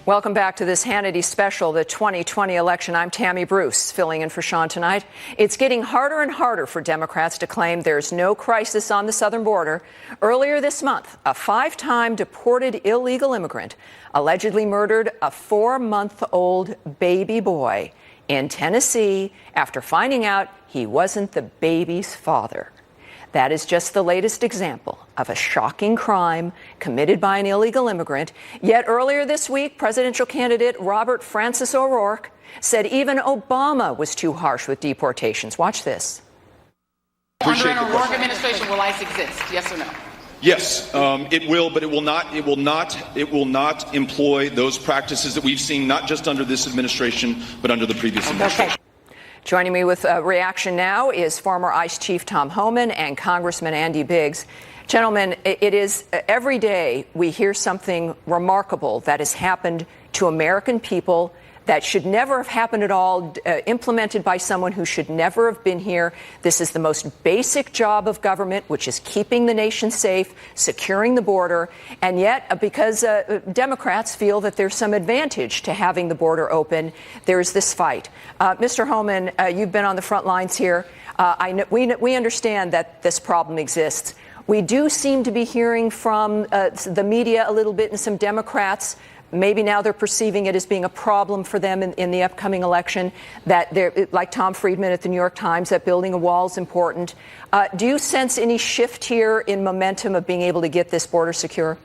Welcome back to this Hannity special, the 2020 election. I'm Tammy Bruce, filling in for Sean tonight. It's getting harder and harder for Democrats to claim there's no crisis on the southern border. Earlier this month, a 5-time deported illegal immigrant allegedly murdered a 4-month-old baby boy in Tennessee after finding out he wasn't the baby's father. That is just the latest example of a shocking crime committed by an illegal immigrant. Yet earlier this week, presidential candidate Robert Francis O'Rourke said even Obama was too harsh with deportations. Watch this. Under an O'Rourke administration, will ICE exist? Yes or no? Yes, it will, but it will not employ those practices that we've seen, not just under this administration, but under the previous administration. Okay. Joining me with a reaction now is former ICE Chief Tom Homan and Congressman Andy Biggs. Gentlemen, it is every day we hear something remarkable that has happened to American people that should never have happened at all, implemented by someone who should never have been here. This is the most basic job of government, which is keeping the nation safe, securing the border. And yet, because Democrats feel that there's some advantage to having the border open, there's this fight. Mr. Homan, you've been on the front lines here. We understand that this problem exists. We do seem to be hearing from the media a little bit and some Democrats. Maybe now they're perceiving it as being a problem for them in the upcoming election, that they're, like Tom Friedman at the New York Times, that building a wall is important. Do you sense any shift here in momentum of being able to get this border secure?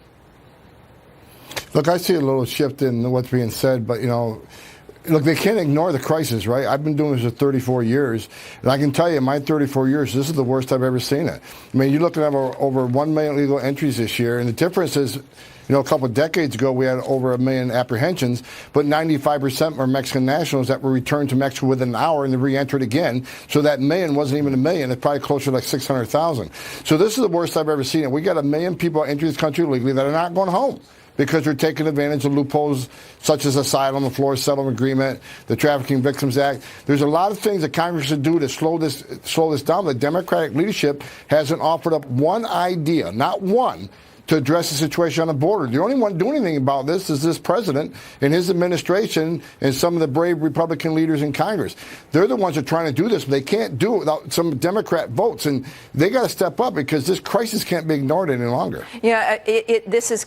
Look, I see a little shift in what's being said, but, look, they can't ignore the crisis, right? I've been doing this for 34 years, and I can tell you, in my 34 years, this is the worst I've ever seen it. I mean, you're looking at over 1 million illegal entries this year, and the difference is, a couple of decades ago, we had over 1 million apprehensions, but 95% are Mexican nationals that were returned to Mexico within an hour and then re-entered again. So that million wasn't even 1 million. It's probably closer to like 600,000. So this is the worst I've ever seen it. We got 1 million people entering this country legally that are not going home because they're taking advantage of loopholes such as asylum, the Florida Settlement Agreement, the Trafficking Victims Act. There's a lot of things that Congress should do to slow this down. The Democratic leadership hasn't offered up one idea, not one, to address the situation on the border. The only one doing anything about this is this president and his administration and some of the brave Republican leaders in Congress. They're the ones that are trying to do this, but they can't do it without some Democrat votes. And they got to step up because this crisis can't be ignored any longer. Yeah, this is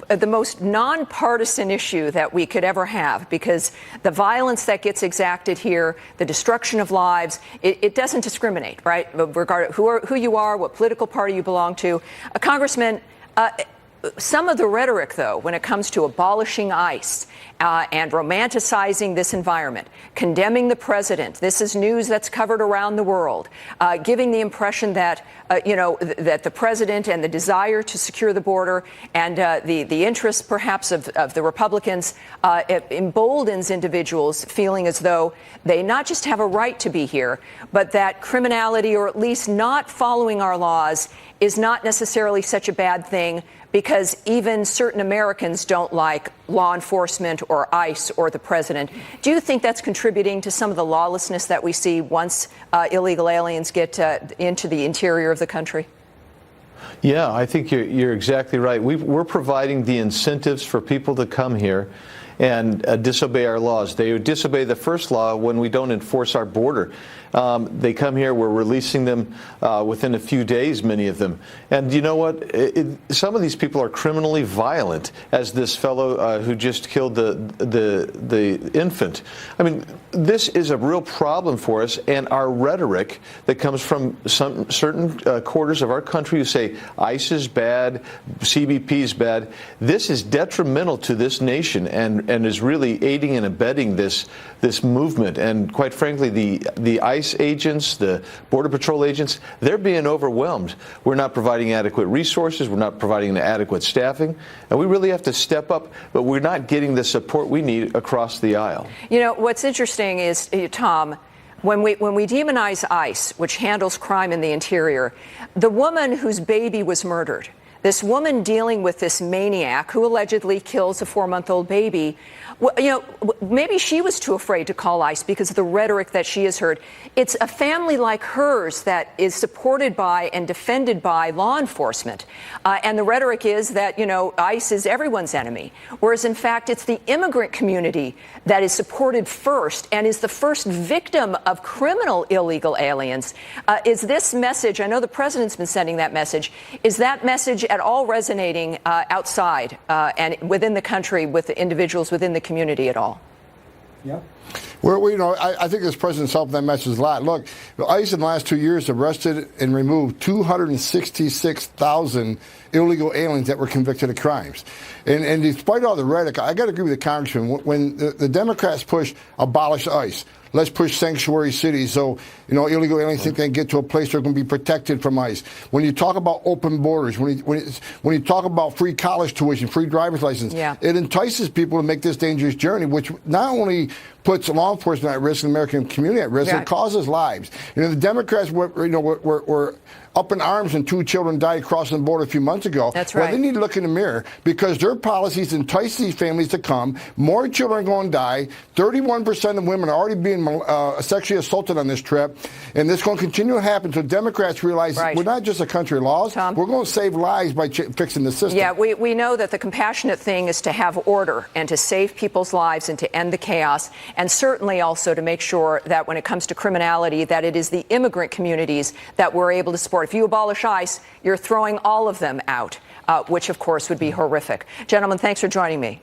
the most nonpartisan issue that we could ever have, because the violence that gets exacted here, the destruction of lives, it doesn't discriminate, right? Regardless who you are, what political party you belong to. Congressman, some of the rhetoric, though, when it comes to abolishing ICE and romanticizing this environment, condemning the president, this is news that's covered around the world, giving the impression that, that the president and the desire to secure the border and the interests, perhaps, of the Republicans emboldens individuals feeling as though they not just have a right to be here, but that criminality, or at least not following our laws, is not necessarily such a bad thing, because even certain Americans don't like law enforcement or ICE or the president. Do you think that's contributing to some of the lawlessness that we see once illegal aliens get into the interior of the country? Yeah, I think you're exactly right. We're providing the incentives for people to come here and disobey our laws. They disobey the first law when we don't enforce our border. They come here, we're releasing them within a few days, many of them. And you know what? Some of these people are criminally violent, as this fellow who just killed the infant. I mean, this is a real problem for us, and our rhetoric that comes from some certain quarters of our country who say ICE is bad, CBP is bad. This is detrimental to this nation and is really aiding and abetting this movement. And quite frankly, the ICE agents, the Border Patrol agents, they're being overwhelmed. We're not providing adequate resources. We're not providing adequate staffing. And we really have to step up, but we're not getting the support we need across the aisle. What's interesting is, Tom, when we demonize ICE, which handles crime in the interior, the woman whose baby was murdered, this woman dealing with this maniac who allegedly kills a 4-month-old baby. Well, maybe she was too afraid to call ICE because of the rhetoric that she has heard. It's a family like hers that is supported by and defended by law enforcement. And the rhetoric is that, ICE is everyone's enemy. Whereas, in fact, it's the immigrant community that is supported first and is the first victim of criminal illegal aliens. Is this message, I know the president's been sending that message, is that message at all resonating outside and within the country with the individuals within the community at all? Yeah. Well, I think this president's helping that message a lot. Look, ICE in the last 2 years arrested and removed 266,000 illegal aliens that were convicted of crimes. And despite all the rhetoric, I got to agree with the congressman. When the Democrats push abolish ICE, let's push sanctuary cities so, illegal aliens think they can get to a place they're going to be protected from ICE. When you talk about open borders, when you talk about free college tuition, free driver's license, it entices people to make this dangerous journey, which not only puts law enforcement at risk and the American community at risk, it causes lives. The Democrats were up in arms and 2 children died crossing the border a few months ago. That's right. Well, they need to look in the mirror because their policies entice these families to come. More children are going to die. 31% of women are already being sexually assaulted on this trip. And this is going to continue to happen. So Democrats realize we're not just a country of laws. Tom? We're going to save lives by fixing the system. Yeah, we know that the compassionate thing is to have order and to save people's lives and to end the chaos. And certainly also to make sure that when it comes to criminality, that it is the immigrant communities that we're able to support. If you abolish ICE, you're throwing all of them out, which, of course, would be horrific. Gentlemen, thanks for joining me.